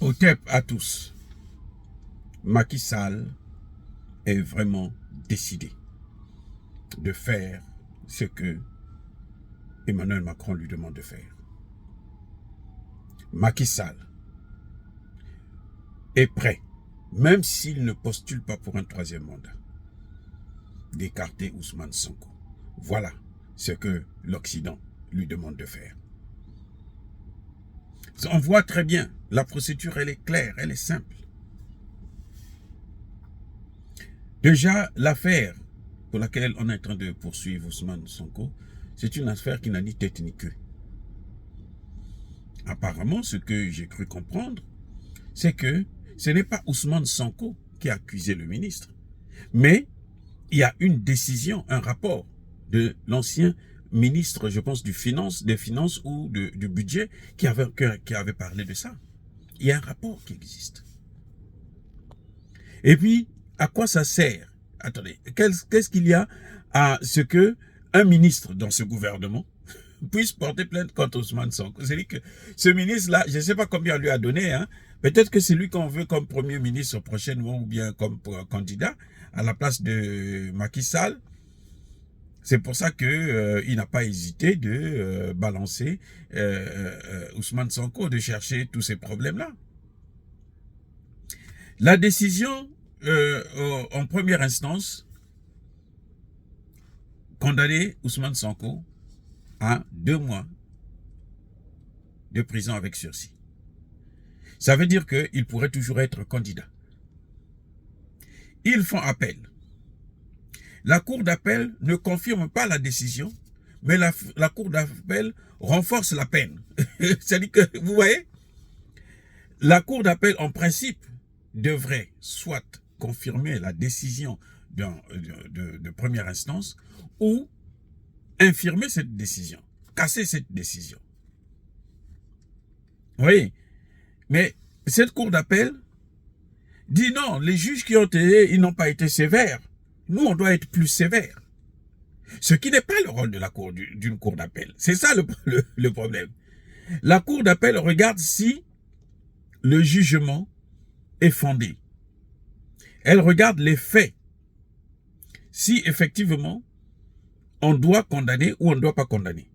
Otep à tous, Macky Sall est vraiment décidé de faire ce que Emmanuel Macron lui demande de faire. Macky Sall est prêt, même s'il ne postule pas pour un troisième mandat, d'écarter Ousmane Sonko. Voilà ce que l'Occident lui demande de faire. On voit très bien, la procédure, elle est claire, elle est simple. Déjà, l'affaire pour laquelle on est en train de poursuivre Ousmane Sonko, c'est une affaire qui n'a ni tête ni queue. Apparemment, ce que j'ai cru comprendre, c'est que ce n'est pas Ousmane Sonko qui a accusé le ministre, mais il y a une décision, un rapport de l'ancien ministre, je pense, des finances ou du budget qui avait parlé de ça. Il y a un rapport qui existe. Et puis, à quoi ça sert? Attendez, qu'est-ce qu'il y a à ce que un ministre dans ce gouvernement puisse porter plainte contre Ousmane Sonko? C'est-à-dire que ce ministre-là, je ne sais pas combien on lui a donné, hein. Peut-être que c'est lui qu'on veut comme premier ministre prochainement ou bien comme candidat à la place de Macky Sall. C'est pour ça que il n'a pas hésité de balancer Ousmane Sonko, de chercher tous ces problèmes-là. La décision en première instance condamner Ousmane Sonko à 2 mois de prison avec sursis. Ça veut dire qu'il pourrait toujours être candidat. Ils font appel. La cour d'appel ne confirme pas la décision, mais la cour d'appel renforce la peine. C'est-à-dire que, vous voyez, la cour d'appel, en principe, devrait soit confirmer la décision de première instance ou infirmer cette décision, casser cette décision. Vous voyez, mais cette cour d'appel dit non, les juges qui ont été, ils n'ont pas été sévères. Nous, on doit être plus sévères. Ce qui n'est pas le rôle de la cour d'une cour d'appel. C'est ça le problème. La cour d'appel regarde si le jugement est fondé. Elle regarde les faits. Si effectivement, on doit condamner ou on ne doit pas condamner.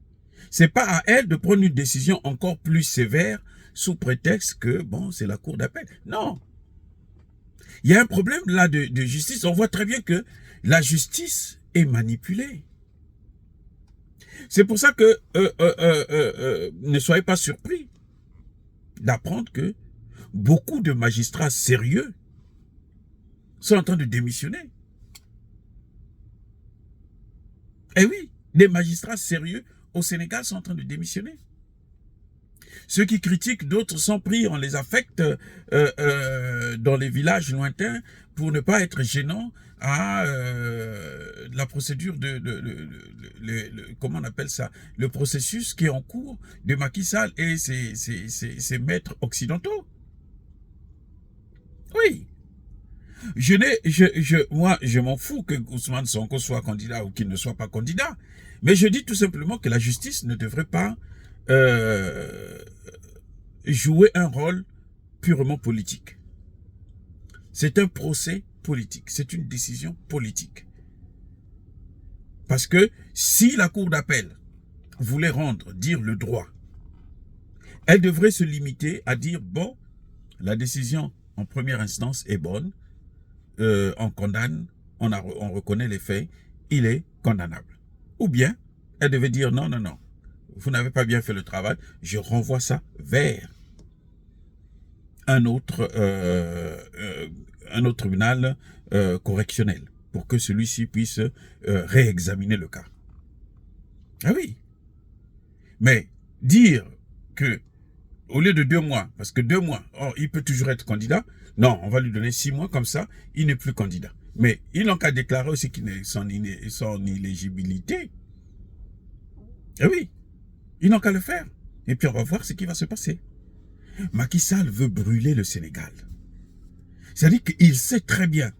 C'est pas à elle de prendre une décision encore plus sévère sous prétexte que, bon, c'est la cour d'appel. Non. Il y a un problème là de justice. On voit très bien que la justice est manipulée. C'est pour ça que ne soyez pas surpris d'apprendre que beaucoup de magistrats sérieux sont en train de démissionner. Eh oui, des magistrats sérieux au Sénégal sont en train de démissionner. Ceux qui critiquent, d'autres sont pris, on les affecte dans les villages lointains pour ne pas être gênants à la procédure comment on appelle ça, le processus qui est en cours de Macky Sall et ses maîtres occidentaux. Oui. Moi, je m'en fous que Ousmane Sonko soit candidat ou qu'il ne soit pas candidat. Mais je dis tout simplement que la justice ne devrait pas jouer un rôle purement politique. C'est un procès politique. C'est une décision politique. Parce que si la cour d'appel voulait dire le droit, elle devrait se limiter à dire, bon, la décision en première instance est bonne, on condamne, on reconnaît les faits, il est condamnable. Ou bien, elle devait dire non, non, non, vous n'avez pas bien fait le travail, je renvoie ça vers un autre tribunal correctionnel pour que celui-ci puisse réexaminer le cas. Ah oui. Mais dire que au lieu de 2 mois, parce que 2 mois, il peut toujours être candidat. Non, on va lui donner 6 mois, comme ça, il n'est plus candidat. Mais ils n'ont qu'à déclarer aussi son inéligibilité. Eh oui, ils n'ont qu'à le faire. Et puis on va voir ce qui va se passer. Macky Sall veut brûler le Sénégal. C'est-à-dire qu'il sait très bien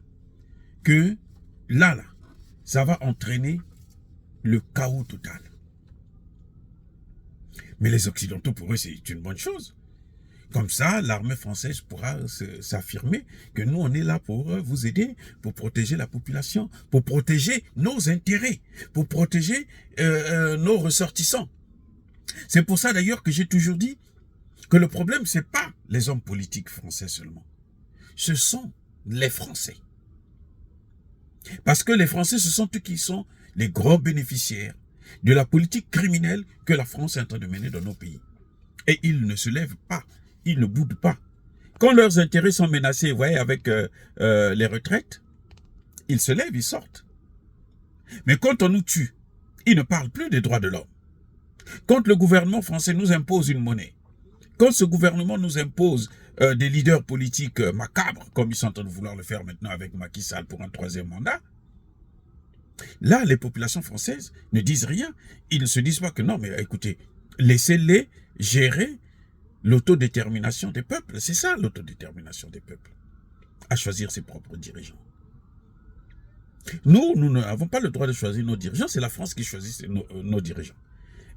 que là, ça va entraîner le chaos total. Mais les Occidentaux, pour eux, c'est une bonne chose. Comme ça, l'armée française pourra s'affirmer que nous, on est là pour vous aider, pour protéger la population, pour protéger nos intérêts, pour protéger nos ressortissants. C'est pour ça d'ailleurs que j'ai toujours dit que le problème, c'est pas les hommes politiques français seulement. Ce sont les Français. Parce que les Français, ce sont eux qui sont les gros bénéficiaires de la politique criminelle que la France est en train de mener dans nos pays. Et ils ne se lèvent pas, ils ne boudent pas. Quand leurs intérêts sont menacés, vous voyez, avec les retraites, ils se lèvent, ils sortent. Mais quand on nous tue, ils ne parlent plus des droits de l'homme. Quand le gouvernement français nous impose une monnaie, quand ce gouvernement nous impose des leaders politiques macabres, comme ils sont en train de vouloir le faire maintenant avec Macky Sall pour un 3e mandat, là, les populations françaises ne disent rien. Ils ne se disent pas que non, mais écoutez, laissez-les gérer l'autodétermination des peuples. C'est ça, l'autodétermination des peuples. À choisir ses propres dirigeants. Nous n'avons pas le droit de choisir nos dirigeants. C'est la France qui choisit nos dirigeants.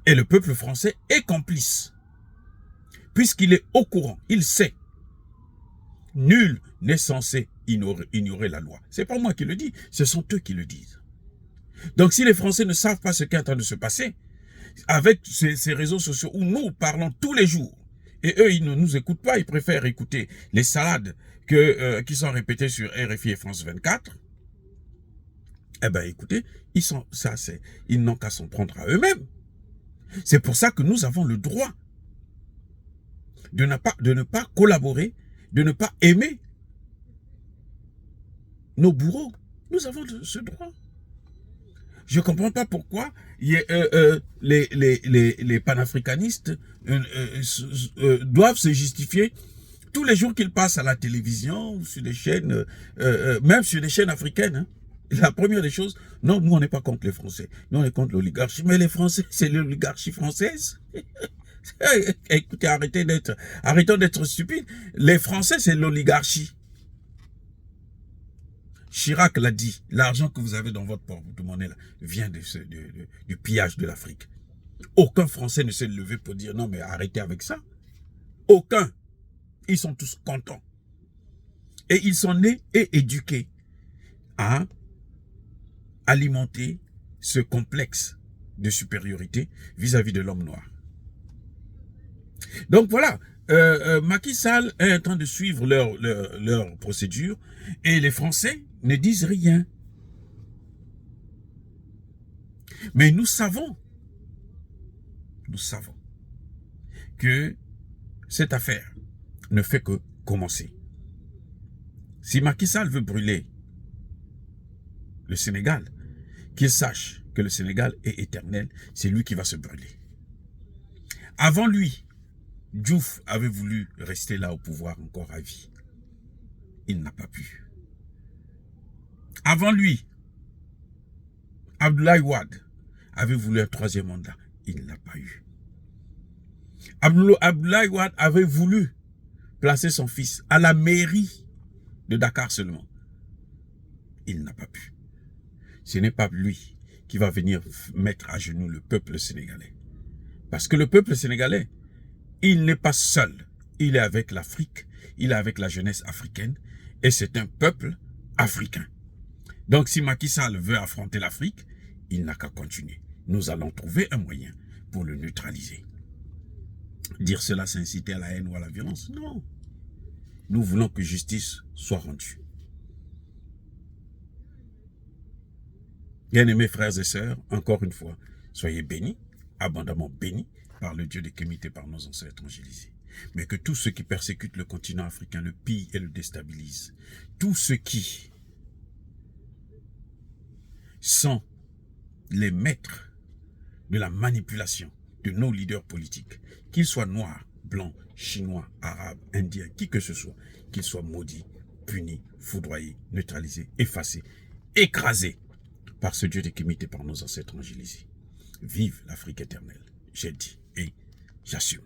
Et le peuple français est complice. Puisqu'il est au courant, il sait. Nul n'est censé ignorer la loi. C'est pas moi qui le dis, ce sont eux qui le disent. Donc si les Français ne savent pas ce qui est en train de se passer, avec ces réseaux sociaux où nous parlons tous les jours, et eux, ils ne nous écoutent pas, ils préfèrent écouter les salades qui sont répétées sur RFI et France 24, eh bien écoutez, ils n'ont qu'à s'en prendre à eux-mêmes. C'est pour ça que nous avons le droit de ne pas collaborer, de ne pas aimer nos bourreaux. Nous avons ce droit. Je ne comprends pas pourquoi les panafricanistes doivent se justifier tous les jours qu'ils passent à la télévision, ou sur des chaînes, même sur des chaînes africaines. Hein. La première des choses, non, nous on n'est pas contre les Français, nous on est contre l'oligarchie. Mais les Français, c'est l'oligarchie française. Écoutez, arrêtons d'être stupides. Les Français, c'est l'oligarchie. Chirac l'a dit, l'argent que vous avez dans votre porte-monnaie vient du pillage de l'Afrique. Aucun Français ne s'est levé pour dire non mais arrêtez avec ça. Aucun. Ils sont tous contents. Et ils sont nés et éduqués à alimenter ce complexe de supériorité vis-à-vis de l'homme noir. Donc voilà, Macky Sall est en train de suivre leur procédure et les Français ne disent rien. Mais nous savons que cette affaire ne fait que commencer. Si Macky Sall veut brûler le Sénégal, qu'il sache que le Sénégal est éternel, c'est lui qui va se brûler. Avant lui, Diouf avait voulu rester là au pouvoir encore à vie. Il n'a pas pu. Avant lui, Abdoulaye Wade avait voulu un 3e mandat. Il n'a pas eu. Abdoulaye Wade avait voulu placer son fils à la mairie de Dakar seulement. Il n'a pas pu. Ce n'est pas lui qui va venir mettre à genoux le peuple sénégalais. Parce que le peuple sénégalais, il n'est pas seul. Il est avec l'Afrique, il est avec la jeunesse africaine et c'est un peuple africain. Donc si Macky Sall veut affronter l'Afrique, il n'a qu'à continuer. Nous allons trouver un moyen pour le neutraliser. Dire cela, c'est inciter à la haine ou à la violence? Non. Nous voulons que justice soit rendue. Bien-aimés frères et sœurs, encore une fois, soyez bénis, abondamment bénis par le Dieu de Kémité, par nos ancêtres angélisés. Mais que tous ceux qui persécutent le continent africain le pillent et le déstabilisent. Tous ceux qui sont les maîtres de la manipulation de nos leaders politiques, qu'ils soient noirs, blancs, chinois, arabes, indiens, qui que ce soit, qu'ils soient maudits, punis, foudroyés, neutralisés, effacés, écrasés par ce Dieu de Kémité, par nos ancêtres angélisés. Vive l'Afrique éternelle, j'ai dit et j'assume.